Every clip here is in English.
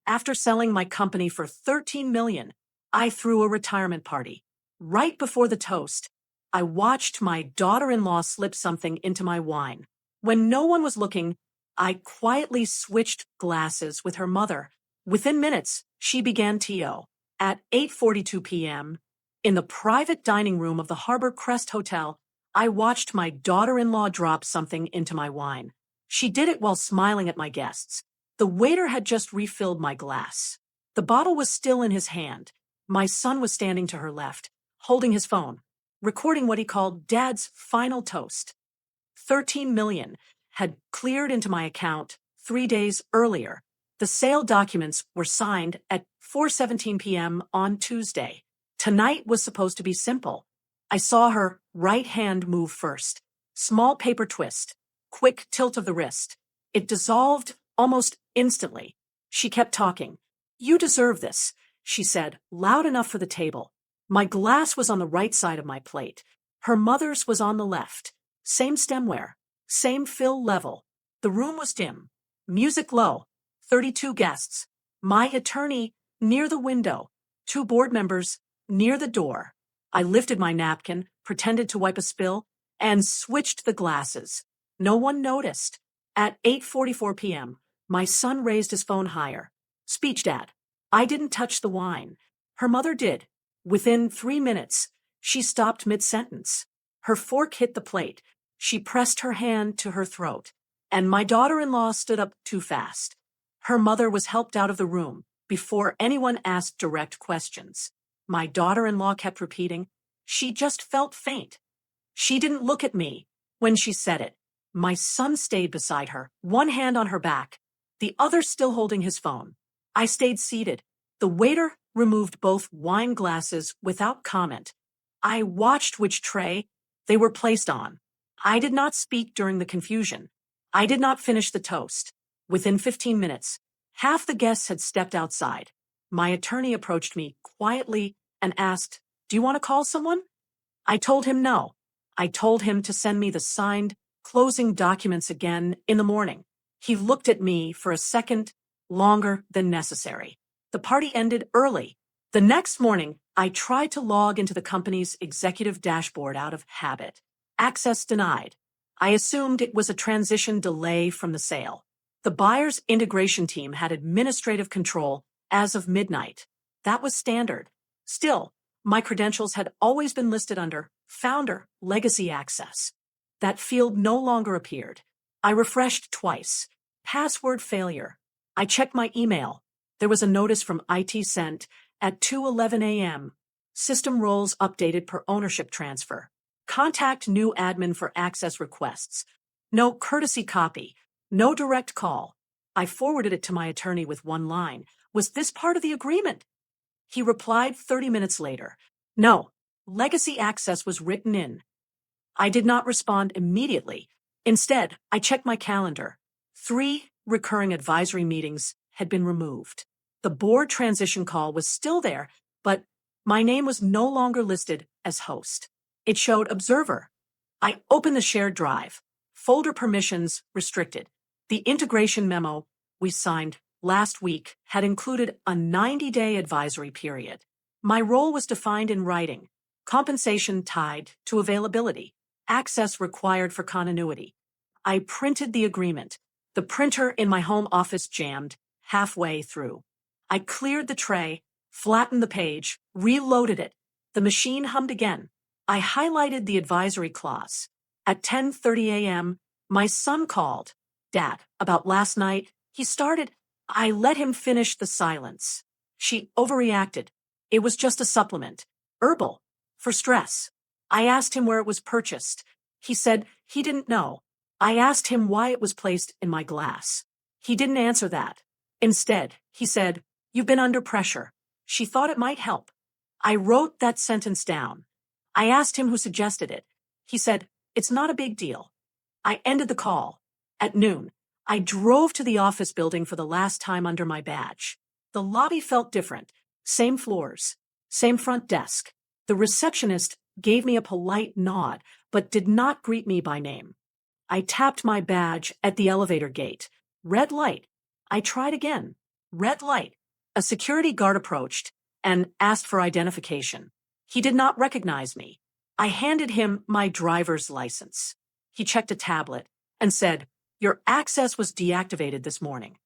After selling my company for $13 million, I threw a retirement party. Right before the toast, I watched my daughter-in-law slip something into my wine. When no one was looking, I quietly switched glasses with her mother. Within minutes, she began TO. At 8:42 p.m., in the private dining room of the Harbor Crest Hotel, I watched my daughter-in-law drop something into my wine. She did it while smiling at my guests. The waiter had just refilled my glass. The bottle was still in his hand. My son was standing to her left, holding his phone, recording what he called Dad's final toast. 13 million had cleared into my account 3 days earlier. The sale documents were signed at 4:17 p.m. on Tuesday. Tonight was supposed to be simple. I saw her right hand move first. Small paper twist. Quick tilt of the wrist. It dissolved almost instantly. She kept talking. "You deserve this," she said, loud enough for the table. My glass was on the right side of my plate. Her mother's was on the left. Same stemware. Same fill level. The room was dim. Music low. 32 guests. My attorney near the window. 2 board members near the door. I lifted my napkin, pretended to wipe a spill, and switched the glasses. No one noticed. At 8:44 p.m., my son raised his phone higher. "Speech, Dad." I didn't touch the wine. Her mother did. Within 3 minutes, she stopped mid-sentence. Her fork hit the plate. She pressed her hand to her throat. And my daughter-in-law stood up too fast. Her mother was helped out of the room before anyone asked direct questions. My daughter-in-law kept repeating, "She just felt faint." She didn't look at me when she said it. My son stayed beside her, one hand on her back, the other still holding his phone. I stayed seated. The waiter removed both wine glasses without comment. I watched which tray they were placed on. I did not speak during the confusion. I did not finish the toast. Within 15 minutes, half the guests had stepped outside. My attorney approached me quietly and asked, "Do you want to call someone?" I told him no. I told him to send me the signed closing documents again in the morning. He looked at me for a second, longer than necessary. The party ended early. The next morning, I tried to log into the company's executive dashboard out of habit. Access denied. I assumed it was a transition delay from the sale. The buyer's integration team had administrative control as of midnight. That was standard. Still, my credentials had always been listed under Founder Legacy Access. That field no longer appeared. I refreshed twice. Password failure. I checked my email. There was a notice from IT sent at 2:11 a.m. System roles updated per ownership transfer. Contact new admin for access requests. No courtesy copy. No direct call. I forwarded it to my attorney with one line. "Was this part of the agreement?" He replied 30 minutes later. "No, legacy access was written in." I did not respond immediately. Instead, I checked my calendar. 3 recurring advisory meetings had been removed. The board transition call was still there, but my name was no longer listed as host. It showed observer. I opened the shared drive. Folder permissions restricted. The integration memo we signed last week had included a 90-day advisory period. My role was defined in writing. Compensation tied to availability. Access required for continuity. I printed the agreement. The printer in my home office jammed halfway through. I cleared the tray, flattened the page, reloaded it. The machine hummed again. I highlighted the advisory clause. At 10:30 a.m., my son called. "Dad, about last night," he started. I let him finish the silence. "She overreacted. It was just a supplement. Herbal. For stress." I asked him where it was purchased. He said he didn't know. I asked him why it was placed in my glass. He didn't answer that. Instead, he said, "You've been under pressure. She thought it might help." I wrote that sentence down. I asked him who suggested it. He said, "It's not a big deal." I ended the call. At noon, I drove to the office building for the last time under my badge. The lobby felt different. Same floors. Same front desk. The receptionist gave me a polite nod, but did not greet me by name. I tapped my badge at the elevator gate. Red light. I tried again. Red light. A security guard approached and asked for identification. He did not recognize me. I handed him my driver's license. He checked a tablet and said, "Your access was deactivated this morning."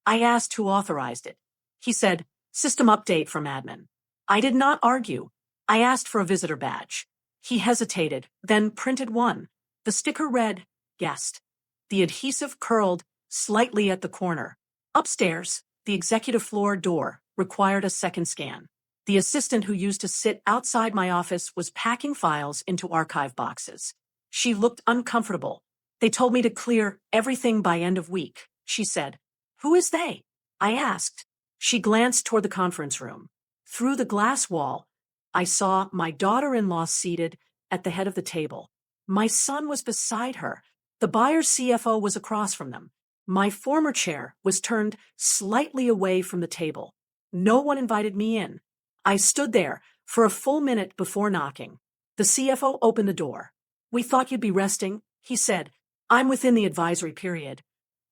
I asked who authorized it. He said, "System update from admin." I did not argue. I asked for a visitor badge. He hesitated, then printed one. The sticker read, "Guest." The adhesive curled slightly at the corner. Upstairs, the executive floor door required a second scan. The assistant who used to sit outside my office was packing files into archive boxes. She looked uncomfortable. "They told me to clear everything by end of week," she said. "Who is they?" I asked. She glanced toward the conference room. Through the glass wall, I saw my daughter-in-law seated at the head of the table. My son was beside her. The buyer's CFO was across from them. My former chair was turned slightly away from the table. No one invited me in. I stood there for a full minute before knocking. The CFO opened the door. "We thought you'd be resting," he said. "I'm within the advisory period."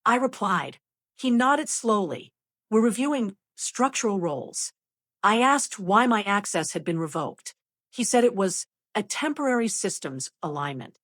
I replied. He nodded slowly. "We're reviewing structural roles." I asked why my access had been revoked. He said it was a temporary systems alignment.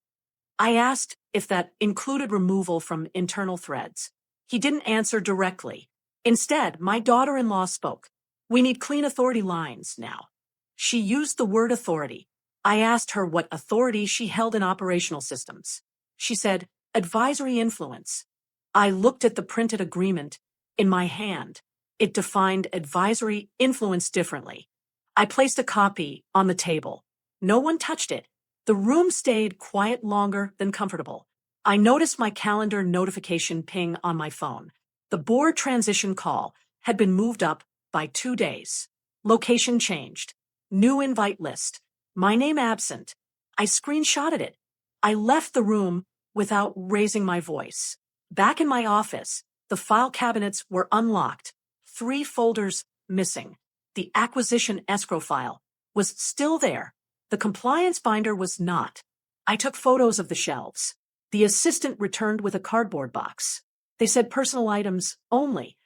I asked if that included removal from internal threads. He didn't answer directly. Instead, my daughter-in-law spoke. "We need clean authority lines now." She used the word authority. I asked her what authority she held in operational systems. She said, "Advisory influence." I looked at the printed agreement in my hand. It defined advisory influence differently. I placed a copy on the table. No one touched it. The room stayed quiet longer than comfortable. I noticed my calendar notification ping on my phone. The board transition call had been moved up by 2 days. Location changed. New invite list. My name absent. I screenshotted it. I left the room without raising my voice. Back in my office, the file cabinets were unlocked. 3 folders missing. The acquisition escrow file was still there. The compliance binder was not. I took photos of the shelves. The assistant returned with a cardboard box. They said personal items only.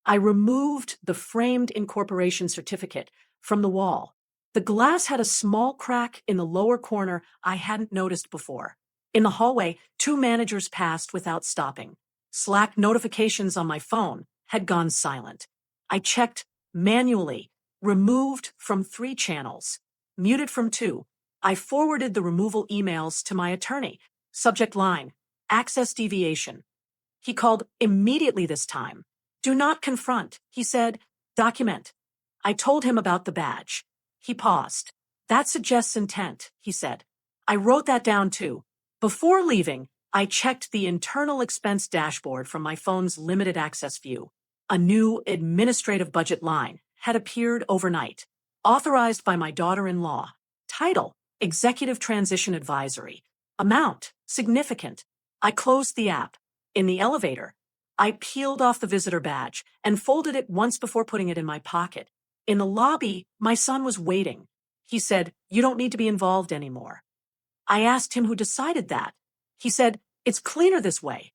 I removed the framed incorporation certificate from the wall. The glass had a small crack in the lower corner I hadn't noticed before. In the hallway, 2 managers passed without stopping. Slack notifications on my phone had gone silent. I checked manually, removed from 3 channels, muted from 2. I forwarded the removal emails to my attorney. Subject line, access deviation. He called immediately this time. "Do not confront," he said. "Document." I told him about the badge. He paused. "That suggests intent," he said. I wrote that down too. Before leaving, I checked the internal expense dashboard from my phone's limited access view. A new administrative budget line had appeared overnight, authorized by my daughter-in-law. Title, Executive Transition Advisory. Amount, significant. I closed the app. In the elevator, I peeled off the visitor badge and folded it once before putting it in my pocket. In the lobby, my son was waiting. He said, "You don't need to be involved anymore." I asked him who decided that. He said, "It's cleaner this way."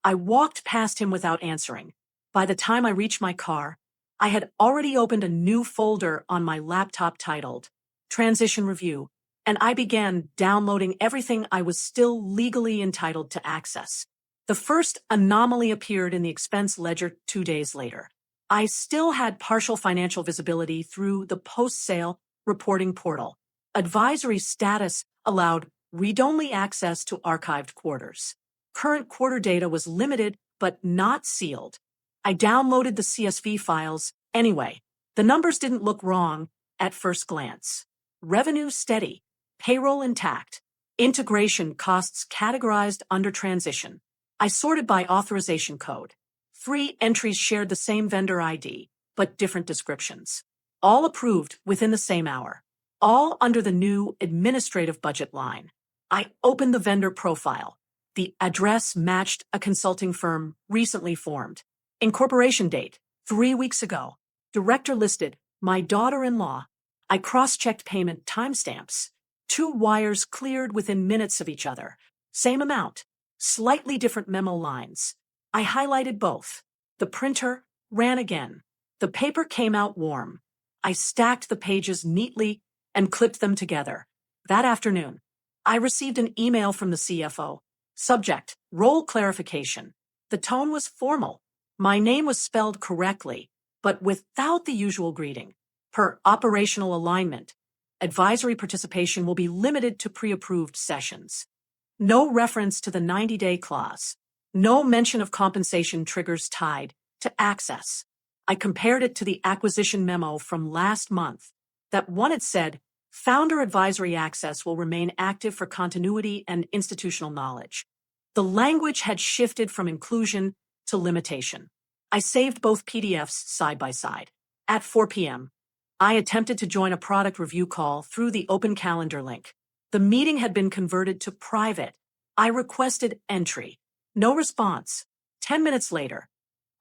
I walked past him without answering. By the time I reached my car, I had already opened a new folder on my laptop titled Transition Review, and I began downloading everything I was still legally entitled to access. The first anomaly appeared in the expense ledger 2 days later. I still had partial financial visibility through the post-sale reporting portal. Advisory status allowed read-only access to archived quarters. Current quarter data was limited but not sealed. I downloaded the CSV files anyway. The numbers didn't look wrong at first glance. Revenue steady, payroll intact, integration costs categorized under transition. I sorted by authorization code. 3 entries shared the same vendor ID, but different descriptions. All approved within the same hour. All under the new administrative budget line. I opened the vendor profile. The address matched a consulting firm recently formed. Incorporation date, 3 weeks ago. Director listed, my daughter-in-law. I cross-checked payment timestamps. 2 wires cleared within minutes of each other. Same amount. Slightly different memo lines. I highlighted both. The printer ran again. The paper came out warm. I stacked the pages neatly and clipped them together. That afternoon, I received an email from the CFO. Subject, role clarification. The tone was formal. My name was spelled correctly, but without the usual greeting. Per operational alignment, advisory participation will be limited to pre-approved sessions. No reference to the 90-day clause. No mention of compensation triggers tied to access. I compared it to the acquisition memo from last month. That one had said, Founder advisory access will remain active for continuity and institutional knowledge. The language had shifted from inclusion to limitation. I saved both PDFs side by side. At 4 p.m., I attempted to join a product review call through the open calendar link. The meeting had been converted to private. I requested entry. No response. 10 minutes later,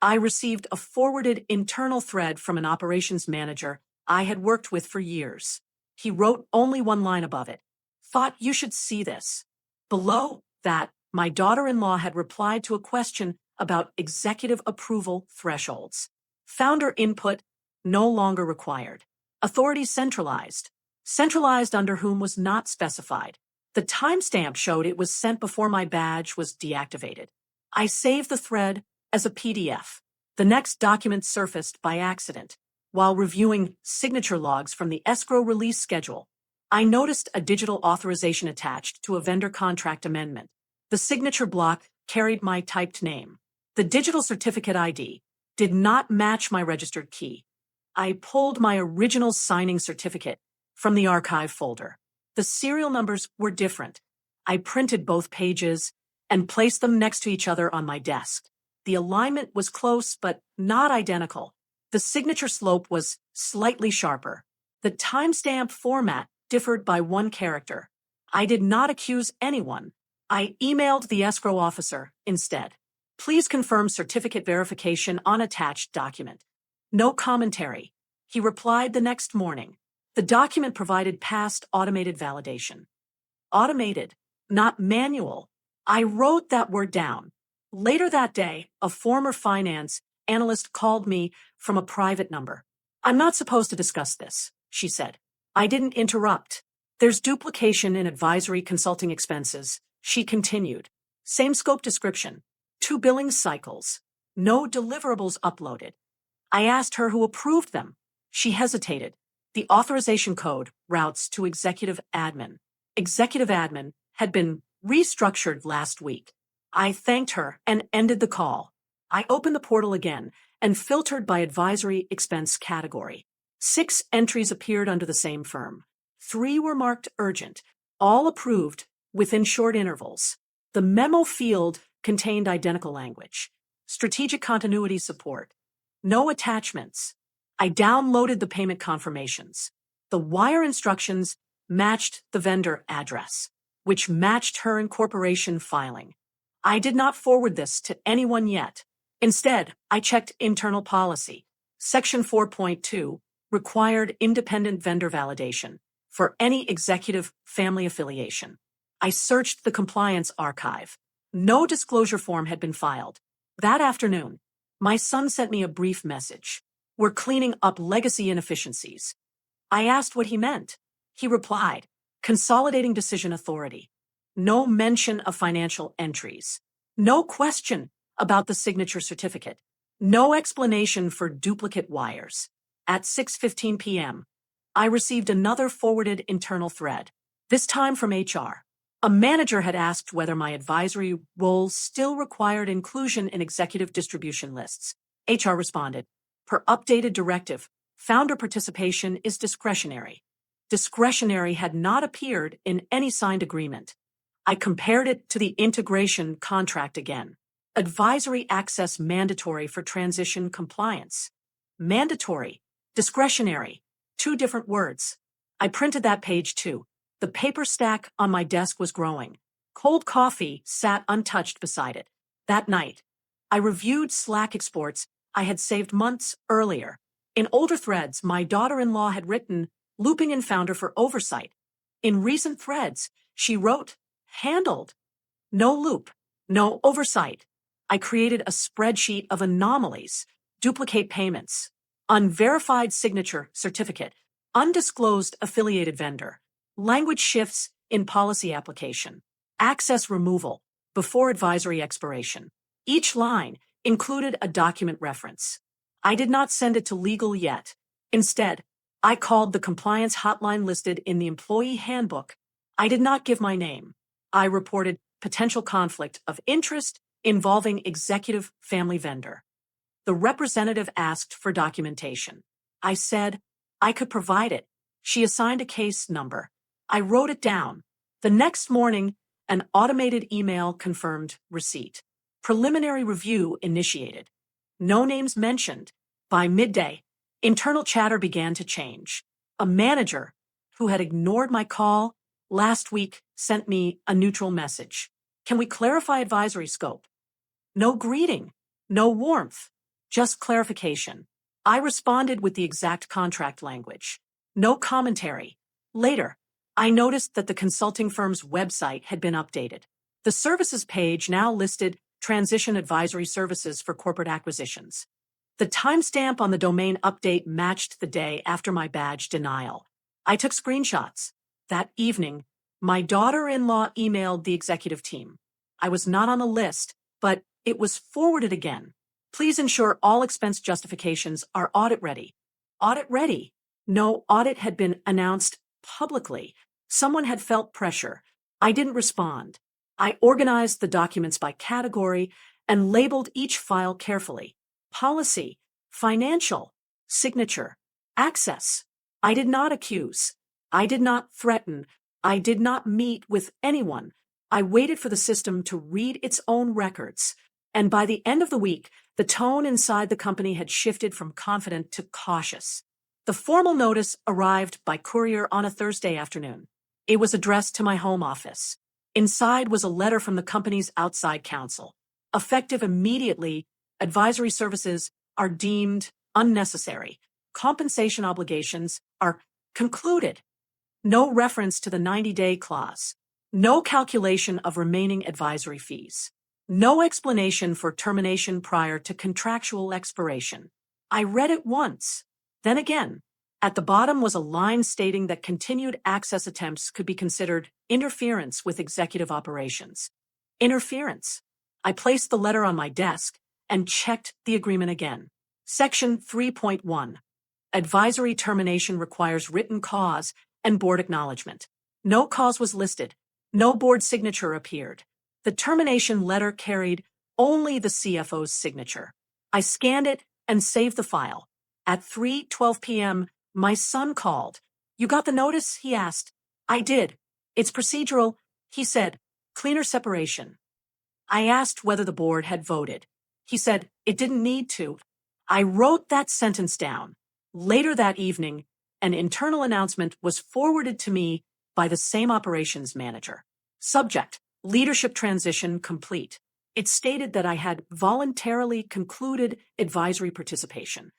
I received a forwarded internal thread from an operations manager I had worked with for years. He wrote only one line above it. Thought you should see this. Below that, my daughter-in-law had replied to a question about executive approval thresholds. Founder input no longer required. Authority centralized. Centralized under whom was not specified. The timestamp showed it was sent before my badge was deactivated. I saved the thread as a PDF. The next document surfaced by accident. While reviewing signature logs from the escrow release schedule, I noticed a digital authorization attached to a vendor contract amendment. The signature block carried my typed name. The digital certificate ID did not match my registered key. I pulled my original signing certificate from the archive folder. The serial numbers were different. I printed both pages and placed them next to each other on my desk. The alignment was close but not identical. The signature slope was slightly sharper. The timestamp format differed by one character. I did not accuse anyone. I emailed the escrow officer instead. Please confirm certificate verification on attached document. No commentary. He replied the next morning. The document provided past automated validation. Automated, not manual. I wrote that word down. Later that day, a former finance analyst called me from a private number. I'm not supposed to discuss this, she said. I didn't interrupt. There's duplication in advisory consulting expenses, she continued. Same scope description. 2 billing cycles. No deliverables uploaded. I asked her who approved them. She hesitated. The authorization code routes to executive admin. Executive admin had been restructured last week. I thanked her and ended the call. I opened the portal again and filtered by advisory expense category. 6 entries appeared under the same firm. 3 were marked urgent, all approved within short intervals. The memo field contained identical language. Strategic continuity support. No attachments. I downloaded the payment confirmations. The wire instructions matched the vendor address, which matched her incorporation filing. I did not forward this to anyone yet. Instead, I checked internal policy. Section 4.2 required independent vendor validation for any executive family affiliation. I searched the compliance archive. No disclosure form had been filed. That afternoon, my son sent me a brief message. We're cleaning up legacy inefficiencies. I asked what he meant. He replied, consolidating decision authority. No mention of financial entries. No question about the signature certificate. No explanation for duplicate wires. At 6:15 p.m., I received another forwarded internal thread, this time from HR. A manager had asked whether my advisory role still required inclusion in executive distribution lists. HR responded, per updated directive, founder participation is discretionary. Discretionary had not appeared in any signed agreement. I compared it to the integration contract again. Advisory access mandatory for transition compliance. Mandatory, discretionary, 2 different words. I printed that page too. The paper stack on my desk was growing. Cold coffee sat untouched beside it. That night, I reviewed Slack exports I had saved months earlier. In older threads, my daughter-in-law had written, looping in founder for oversight. In recent threads, she wrote, handled. No loop, no oversight. I created a spreadsheet of anomalies, duplicate payments, unverified signature certificate, undisclosed affiliated vendor, language shifts in policy application, access removal before advisory expiration. Each line included a document reference. I did not send it to legal yet. Instead, I called the compliance hotline listed in the employee handbook. I did not give my name. I reported potential conflict of interest involving executive family vendor. The representative asked for documentation. I said I could provide it. She assigned a case number. I wrote it down. The next morning, an automated email confirmed receipt. Preliminary review initiated. No names mentioned. By midday, internal chatter began to change. A manager who had ignored my call last week sent me a neutral message. Can we clarify advisory scope? No greeting, no warmth, just clarification. I responded with the exact contract language. No commentary. Later, I noticed that the consulting firm's website had been updated. The services page now listed Transition Advisory Services for Corporate Acquisitions. The timestamp on the domain update matched the day after my badge denial. I took screenshots. That evening, my daughter-in-law emailed the executive team. I was not on the list, but it was forwarded again. Please ensure all expense justifications are audit ready. Audit ready? No audit had been announced publicly. Someone had felt pressure. I didn't respond. I organized the documents by category and labeled each file carefully. Policy, financial, signature, access. I did not accuse. I did not threaten. I did not meet with anyone. I waited for the system to read its own records. And by the end of the week, the tone inside the company had shifted from confident to cautious. The formal notice arrived by courier on a Thursday afternoon. It was addressed to my home office. Inside was a letter from the company's outside counsel. Effective immediately, advisory services are deemed unnecessary. Compensation obligations are concluded. No reference to the 90-day clause. No calculation of remaining advisory fees. No explanation for termination prior to contractual expiration. I read it once, then again. At the bottom was a line stating that continued access attempts could be considered interference with executive operations. Interference. I placed the letter on my desk and checked the agreement again. Section 3.1. Advisory termination requires written cause and board acknowledgement. No cause was listed. No board signature appeared. The termination letter carried only the CFO's signature. I scanned it and saved the file. At 3:12 p.m., my son called. You got the notice? He asked. I did. It's procedural, he said. Cleaner separation. I asked whether the board had voted. He said it didn't need to. I wrote that sentence down. Later that evening, an internal announcement was forwarded to me by the same operations manager. Subject: leadership transition complete. It stated that I had voluntarily concluded advisory participation.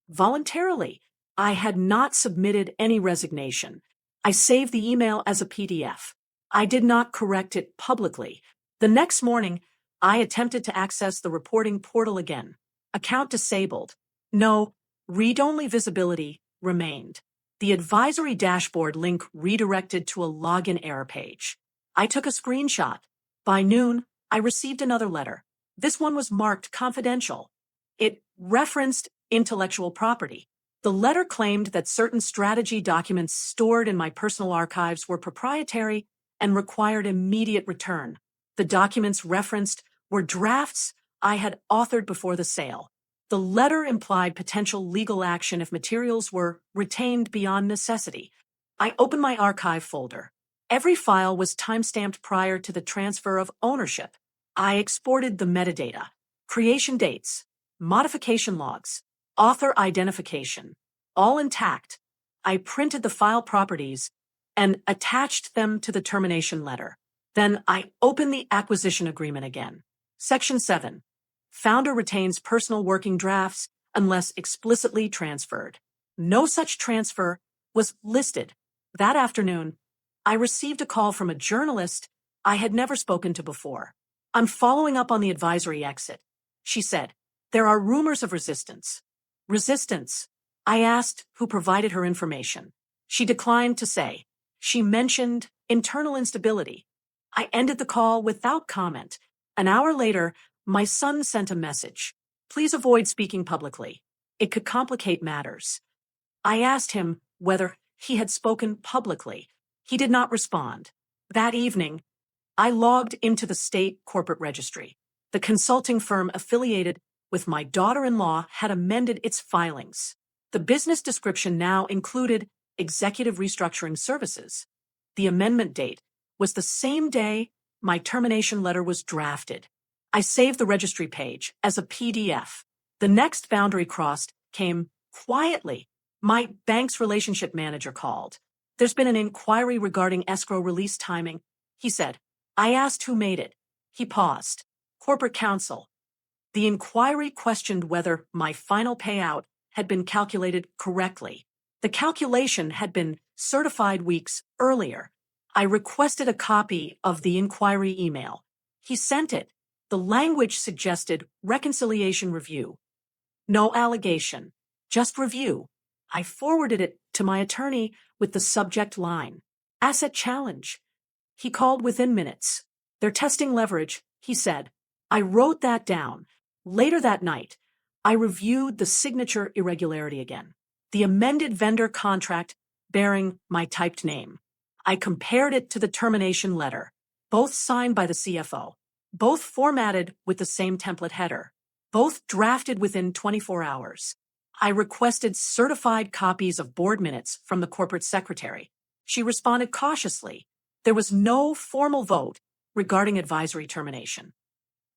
Voluntarily. I had not submitted any resignation. I saved the email as a PDF. I did not correct it publicly. The next morning, I attempted to access the reporting portal again. Account disabled. No, read-only visibility remained. The advisory dashboard link redirected to a login error page. I took a screenshot. By noon, I received another letter. This one was marked confidential. It referenced intellectual property. The letter claimed that certain strategy documents stored in my personal archives were proprietary and required immediate return. The documents referenced were drafts I had authored before the sale. The letter implied potential legal action if materials were retained beyond necessity. I opened my archive folder. Every file was timestamped prior to the transfer of ownership. I exported the metadata, creation dates, modification logs, author identification, all intact. I printed the file properties and attached them to the termination letter. Then I opened the acquisition agreement again. Section 7. Founder retains personal working drafts unless explicitly transferred. No such transfer was listed. That afternoon, I received a call from a journalist I had never spoken to before. I'm following up on the advisory exit. She said, there are rumors of resistance. Resistance. I asked who provided her information. She declined to say. She mentioned internal instability. I ended the call without comment. An hour later, my son sent a message. Please avoid speaking publicly. It could complicate matters. I asked him whether he had spoken publicly. He did not respond. That evening, I logged into the state corporate registry. The consulting firm affiliated with my daughter-in-law had amended its filings. The business description now included executive restructuring services. The amendment date was the same day my termination letter was drafted. I saved the registry page as a PDF. The next boundary crossed came quietly. My bank's relationship manager called. There's been an inquiry regarding escrow release timing, he said. I asked who made it. He paused. Corporate counsel. The inquiry questioned whether my final payout had been calculated correctly. The calculation had been certified weeks earlier. I requested a copy of the inquiry email. He sent it. The language suggested reconciliation review. No allegation, just review. I forwarded it to my attorney with the subject line, asset challenge. He called within minutes. They're testing leverage, he said. I wrote that down. Later that night, I reviewed the signature irregularity again. The amended vendor contract bearing my typed name. I compared it to the termination letter, both signed by the CFO, both formatted with the same template header, both drafted within 24 hours. I requested certified copies of board minutes from the corporate secretary. She responded cautiously. There was no formal vote regarding advisory termination.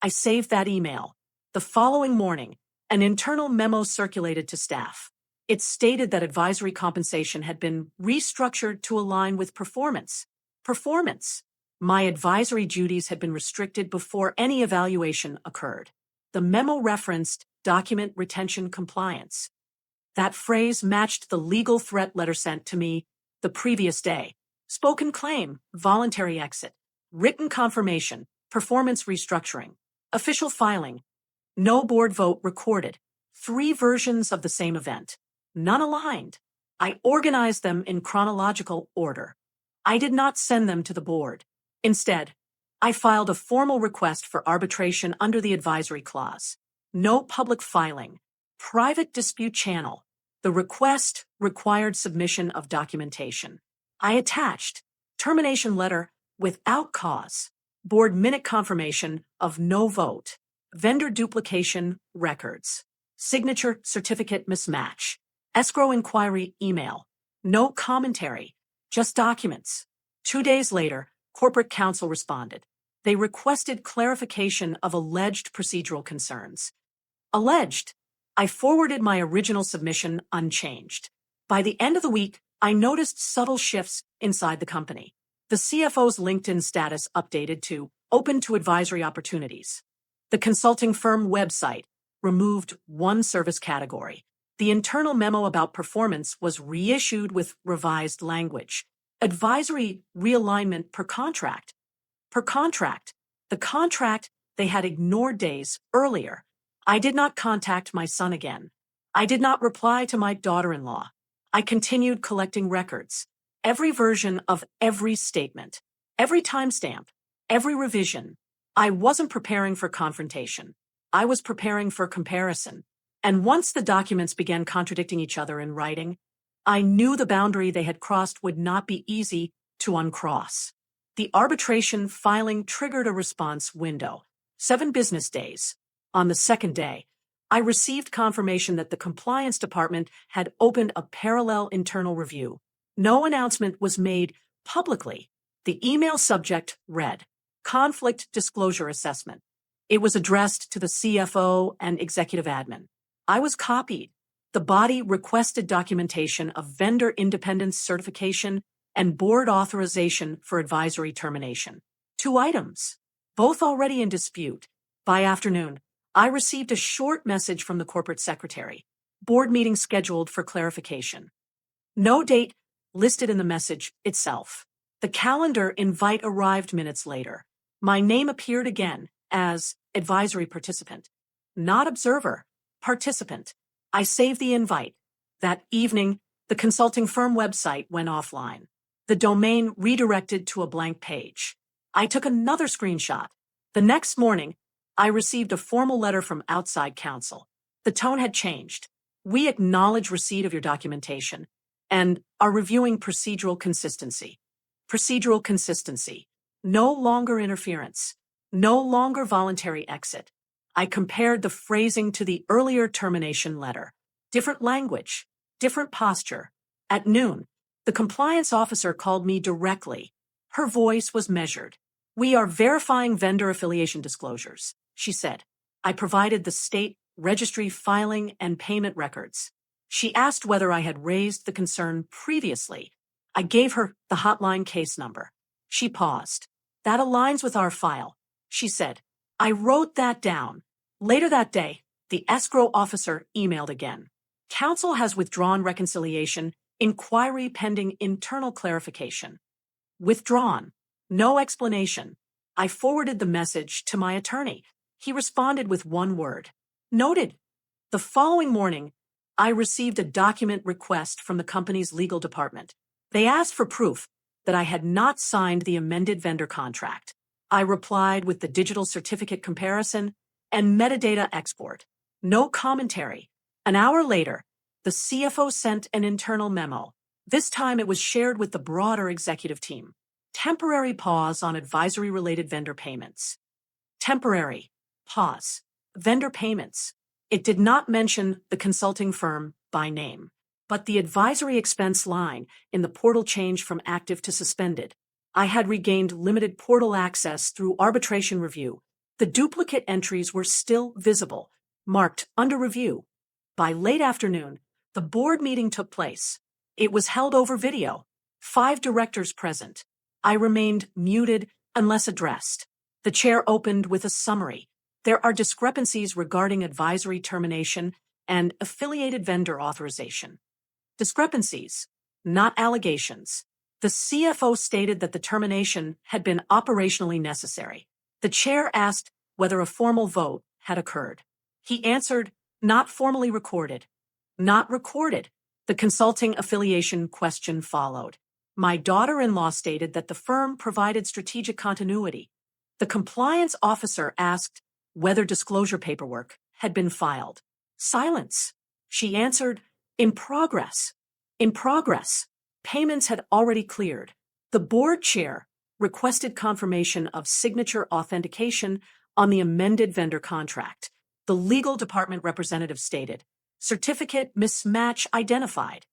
I saved that email. The following morning, an internal memo circulated to staff. It stated that advisory compensation had been restructured to align with performance. Performance. My advisory duties had been restricted before any evaluation occurred. The memo referenced document retention compliance. That phrase matched the legal threat letter sent to me the previous day. Spoken claim, voluntary exit, written confirmation, performance restructuring, official filing, no board vote recorded, 3 versions of the same event, none aligned. I organized them in chronological order. I did not send them to the board. Instead, I filed a formal request for arbitration under the advisory clause. No public filing. Private dispute channel. The request required submission of documentation. I attached termination letter without cause, board minute confirmation of no vote, vendor duplication records, signature certificate mismatch, escrow inquiry email, no commentary, just documents. 2 days later, corporate counsel responded. They requested clarification of alleged procedural concerns. Alleged. I forwarded my original submission unchanged. By the end of the week, I noticed subtle shifts inside the company. The CFO's LinkedIn status updated to open to advisory opportunities. The consulting firm website removed one service category. The internal memo about performance was reissued with revised language. Advisory realignment per contract. Per contract. The contract they had ignored days earlier. I did not contact my son again. I did not reply to my daughter-in-law. I continued collecting records. Every version of every statement. Every timestamp. Every revision. I wasn't preparing for confrontation. I was preparing for comparison. And once the documents began contradicting each other in writing, I knew the boundary they had crossed would not be easy to uncross. The arbitration filing triggered a response window. 7 business days. On the second day, I received confirmation that the compliance department had opened a parallel internal review. No announcement was made publicly. The email subject read, Conflict Disclosure Assessment. It was addressed to the CFO and executive admin. I was copied. The body requested documentation of vendor independence certification and board authorization for advisory termination. 2 items, both already in dispute. By afternoon, I received a short message from the corporate secretary. Board meeting scheduled for clarification. No date listed in the message itself. The calendar invite arrived minutes later. My name appeared again as advisory participant. Not observer, participant. I saved the invite. That evening, the consulting firm website went offline. The domain redirected to a blank page. I took another screenshot. The next morning, I received a formal letter from outside counsel. The tone had changed. We acknowledge receipt of your documentation and are reviewing procedural consistency. Procedural consistency. No longer interference. No longer voluntary exit. I compared the phrasing to the earlier termination letter. Different language. Different posture. At noon, the compliance officer called me directly. Her voice was measured. We are verifying vendor affiliation disclosures, she said. I provided the state registry filing and payment records. She asked whether I had raised the concern previously. I gave her the hotline case number. She paused. That aligns with our file, she said. I wrote that down. Later that day, the escrow officer emailed again. Counsel has withdrawn reconciliation, inquiry pending internal clarification. Withdrawn. No explanation. I forwarded the message to my attorney. He responded with one word. Noted. The following morning, I received a document request from the company's legal department. They asked for proof that I had not signed the amended vendor contract. I replied with the digital certificate comparison and metadata export. No commentary. An hour later, the CFO sent an internal memo. This time it was shared with the broader executive team. Temporary pause on advisory-related vendor payments. Temporary pause. Vendor payments. It did not mention the consulting firm by name, but the advisory expense line in the portal changed from active to suspended. I had regained limited portal access through arbitration review. The duplicate entries were still visible, marked under review. By late afternoon, the board meeting took place. It was held over video. 5 directors present. I remained muted unless addressed. The chair opened with a summary. There are discrepancies regarding advisory termination and affiliated vendor authorization. Discrepancies, not allegations. The CFO stated that the termination had been operationally necessary. The chair asked whether a formal vote had occurred. He answered, not formally recorded. Not recorded. The consulting affiliation question followed. My daughter-in-law stated that the firm provided strategic continuity. The compliance officer asked whether disclosure paperwork had been filed. Silence. She answered, in progress. In progress. Payments had already cleared. The board chair requested confirmation of signature authentication on the amended vendor contract. The legal department representative stated, certificate mismatch identified.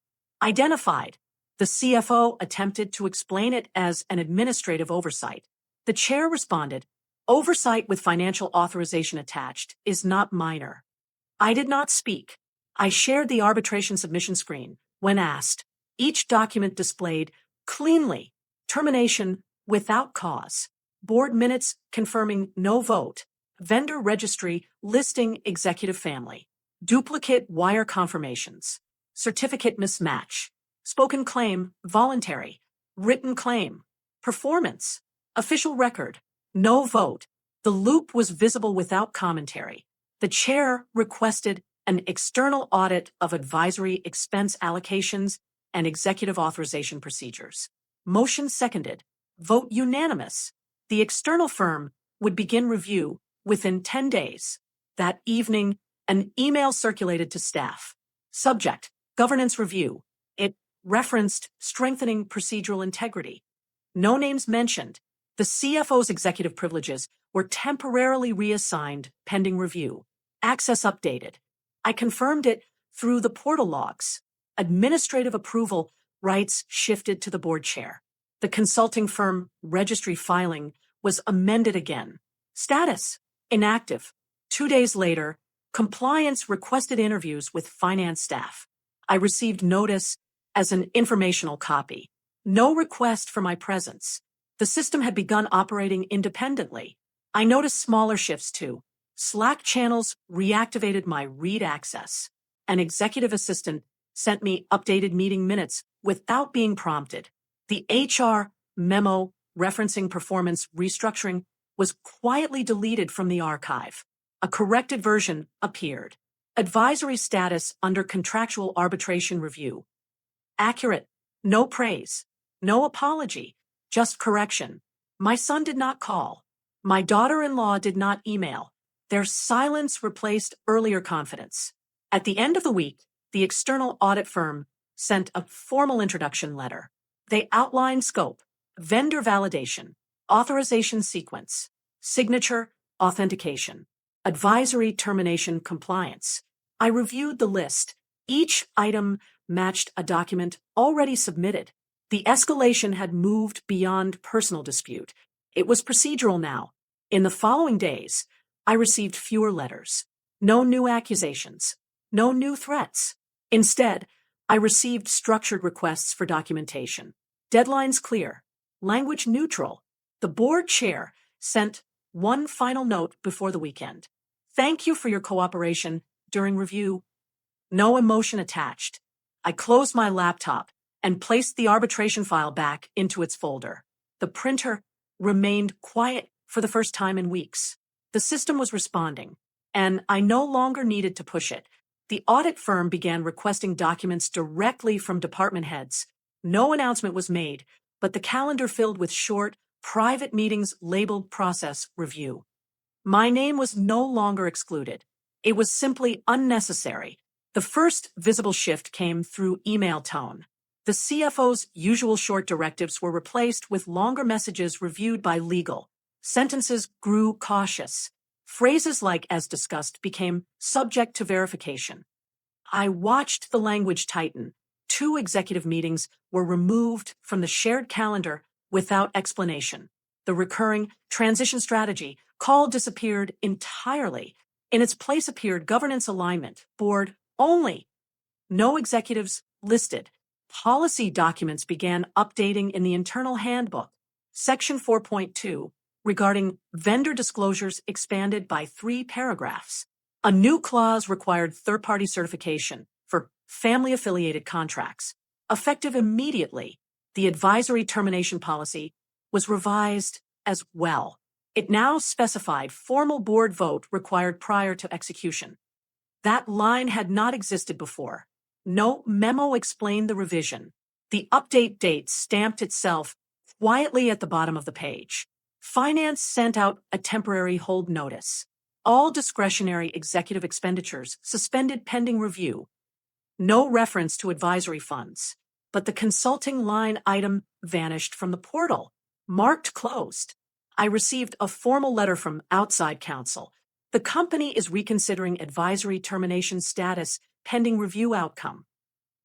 Identified. The CFO attempted to explain it as an administrative oversight. The chair responded, oversight with financial authorization attached is not minor. I did not speak. I shared the arbitration submission screen. When asked, each document displayed cleanly termination without cause, board minutes confirming no vote, vendor registry listing executive family, duplicate wire confirmations, certificate mismatch, spoken claim voluntary, written claim, performance, official record, no vote. The loop was visible without commentary. The chair requested an external audit of advisory expense allocations and executive authorization procedures. Motion seconded. Vote unanimous. The external firm would begin review within 10 days. That evening, an email circulated to staff. Subject, governance review. It referenced strengthening procedural integrity. No names mentioned. The CFO's executive privileges were temporarily reassigned pending review. Access updated. I confirmed it through the portal logs. Administrative approval rights shifted to the board chair. The consulting firm registry filing was amended again. Status, inactive. 2 days later, compliance requested interviews with finance staff. I received notice as an informational copy. No request for my presence. The system had begun operating independently. I noticed smaller shifts too. Slack channels reactivated my read access. An executive assistant sent me updated meeting minutes without being prompted. The HR memo referencing performance restructuring was quietly deleted from the archive. A corrected version appeared. Advisory status under contractual arbitration review. Accurate. No praise. No apology. Just correction. My son did not call. My daughter-in-law did not email. Their silence replaced earlier confidence. At the end of the week, the external audit firm sent a formal introduction letter. They outlined scope, vendor validation, authorization sequence, signature, authentication, advisory termination compliance. I reviewed the list. Each item matched a document already submitted. The escalation had moved beyond personal dispute. It was procedural now. In the following days, I received fewer letters. No new accusations. No new threats. Instead, I received structured requests for documentation. Deadlines clear. Language neutral. The board chair sent one final note before the weekend. Thank you for your cooperation during review. No emotion attached. I closed my laptop and placed the arbitration file back into its folder. The printer remained quiet for the first time in weeks. The system was responding, and I no longer needed to push it. The audit firm began requesting documents directly from department heads. No announcement was made, but the calendar filled with short, private meetings labeled process review. My name was no longer excluded. It was simply unnecessary. The first visible shift came through email tone. The CFO's usual short directives were replaced with longer messages reviewed by legal. Sentences grew cautious. Phrases like "as discussed" became subject to verification. I watched the language tighten. 2 executive meetings were removed from the shared calendar without explanation. The recurring transition strategy call disappeared entirely. In its place appeared governance alignment, board only. No executives listed. Policy documents began updating in the internal handbook. Section 4.2, regarding vendor disclosures, expanded by 3 paragraphs. A new clause required third-party certification for family-affiliated contracts. Effective immediately, the advisory termination policy was revised as well. It now specified formal board vote required prior to execution. That line had not existed before. No memo explained the revision. The update date stamped itself quietly at the bottom of the page. Finance sent out a temporary hold notice. All discretionary executive expenditures suspended pending review. No reference to advisory funds, but the consulting line item vanished from the portal, marked closed. I received a formal letter from outside counsel. The company is reconsidering advisory termination status pending review outcome.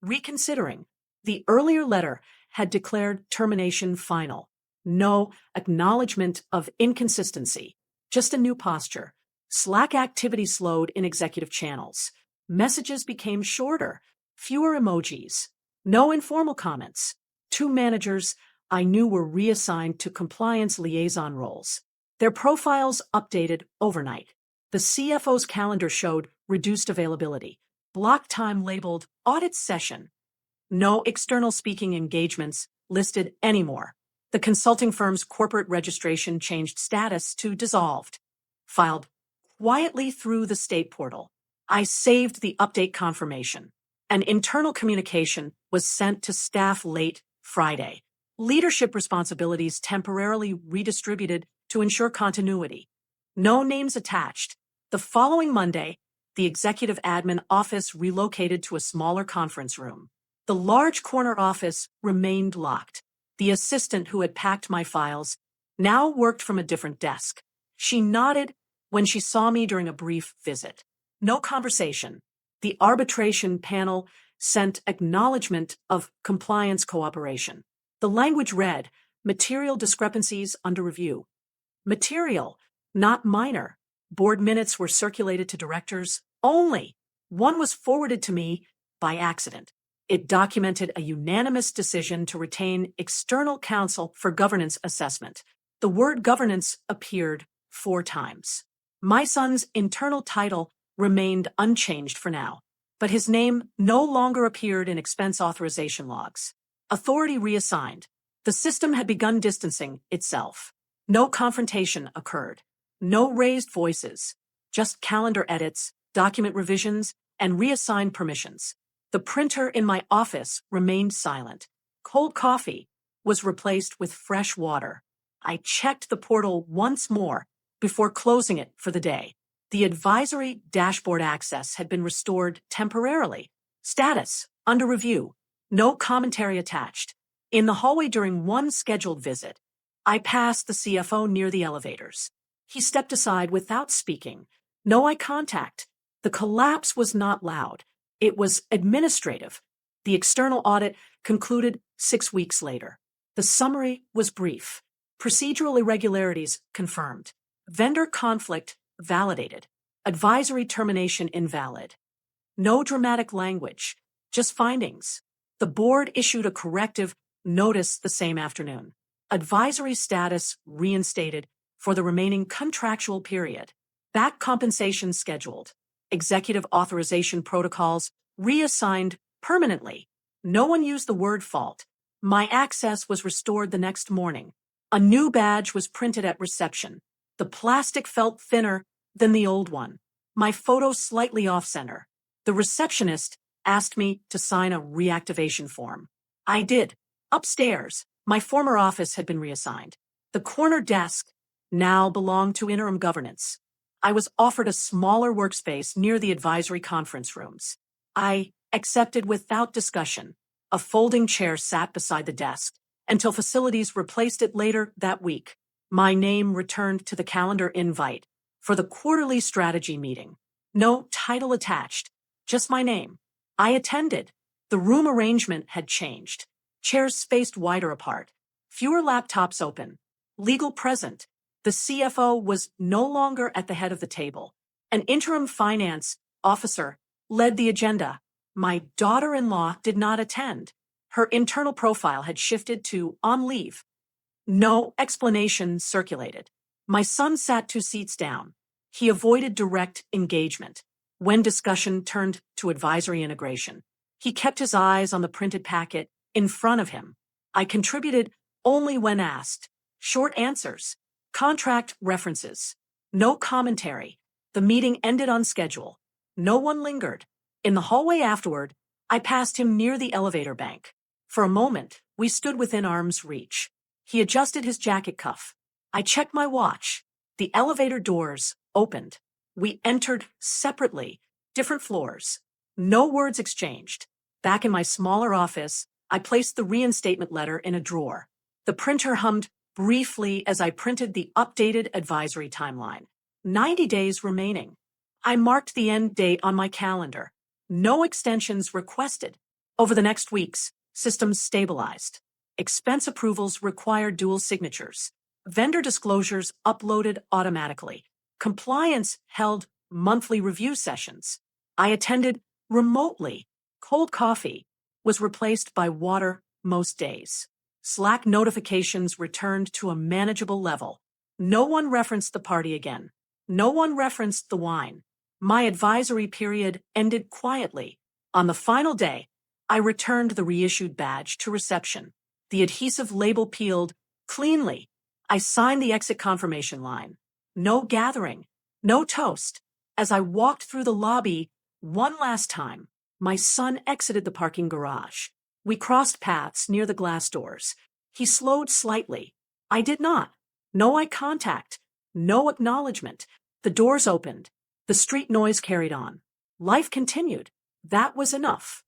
Reconsidering. The earlier letter had declared termination final. No acknowledgement of inconsistency, just a new posture. Slack activity slowed in executive channels. Messages became shorter, fewer emojis. No informal comments. 2 managers I knew were reassigned to compliance liaison roles. Their profiles updated overnight. The CFO's calendar showed reduced availability. Block time labeled audit session. No external speaking engagements listed anymore. The consulting firm's corporate registration changed status to dissolved. Filed quietly through the state portal. I saved the update confirmation. An internal communication was sent to staff late Friday. Leadership responsibilities temporarily redistributed to ensure continuity. No names attached. The following Monday, the executive admin office relocated to a smaller conference room. The large corner office remained locked. The assistant who had packed my files now worked from a different desk. She nodded when she saw me during a brief visit. No conversation. The arbitration panel sent acknowledgement of compliance cooperation. The language read, material discrepancies under review. Material, not minor. Board minutes were circulated to directors only. One was forwarded to me by accident. It documented a unanimous decision to retain external counsel for governance assessment. The word governance appeared 4 times. My son's internal title remained unchanged for now, but his name no longer appeared in expense authorization logs. Authority reassigned. The system had begun distancing itself. No confrontation occurred. No raised voices. Just calendar edits, document revisions, and reassigned permissions. The printer in my office remained silent. Cold coffee was replaced with fresh water. I checked the portal once more before closing it for the day. The advisory dashboard access had been restored temporarily. Status: under review. No commentary attached. In the hallway during one scheduled visit, I passed the CFO near the elevators. He stepped aside without speaking. No eye contact. The collapse was not loud. It was administrative. The external audit concluded 6 weeks later. The summary was brief. Procedural irregularities confirmed. Vendor conflict validated. Advisory termination invalid. No dramatic language, just findings. The board issued a corrective notice the same afternoon. Advisory status reinstated for the remaining contractual period. Back compensation scheduled. Executive authorization protocols reassigned permanently. No one used the word fault. My access was restored the next morning. A new badge was printed at reception. The plastic felt thinner than the old one. My photo slightly off-center. The receptionist asked me to sign a reactivation form. I did. Upstairs, my former office had been reassigned. The corner desk now belonged to interim governance. I was offered a smaller workspace near the advisory conference rooms. I accepted without discussion. A folding chair sat beside the desk until facilities replaced it later that week. My name returned to the calendar invite for the quarterly strategy meeting. No title attached, just my name. I attended. The room arrangement had changed. Chairs spaced wider apart. Fewer laptops open. Legal present. The CFO was no longer at the head of the table. An interim finance officer led the agenda. My daughter-in-law did not attend. Her internal profile had shifted to on leave. No explanation circulated. My son sat 2 seats down. He avoided direct engagement. When discussion turned to advisory integration, he kept his eyes on the printed packet in front of him. I contributed only when asked. Short answers. Contract references. No commentary. The meeting ended on schedule. No one lingered. In the hallway afterward, I passed him near the elevator bank. For a moment, we stood within arm's reach. He adjusted his jacket cuff. I checked my watch. The elevator doors opened. We entered separately, different floors. No words exchanged. Back in my smaller office, I placed the reinstatement letter in a drawer. The printer hummed briefly as I printed the updated advisory timeline. 90 days remaining. I marked the end date on my calendar. No extensions requested. Over the next weeks, systems stabilized. Expense approvals required dual signatures. Vendor disclosures uploaded automatically. Compliance held monthly review sessions. I attended remotely. Cold coffee was replaced by water most days. Slack notifications returned to a manageable level. No one referenced the party again. No one referenced the wine. My advisory period ended quietly. On the final day, I returned the reissued badge to reception. The adhesive label peeled cleanly. I signed the exit confirmation line. No gathering, no toast. As I walked through the lobby one last time, my son exited the parking garage. We crossed paths near the glass doors. He slowed slightly. I did not. No eye contact. No acknowledgement. The doors opened. The street noise carried on. Life continued. That was enough.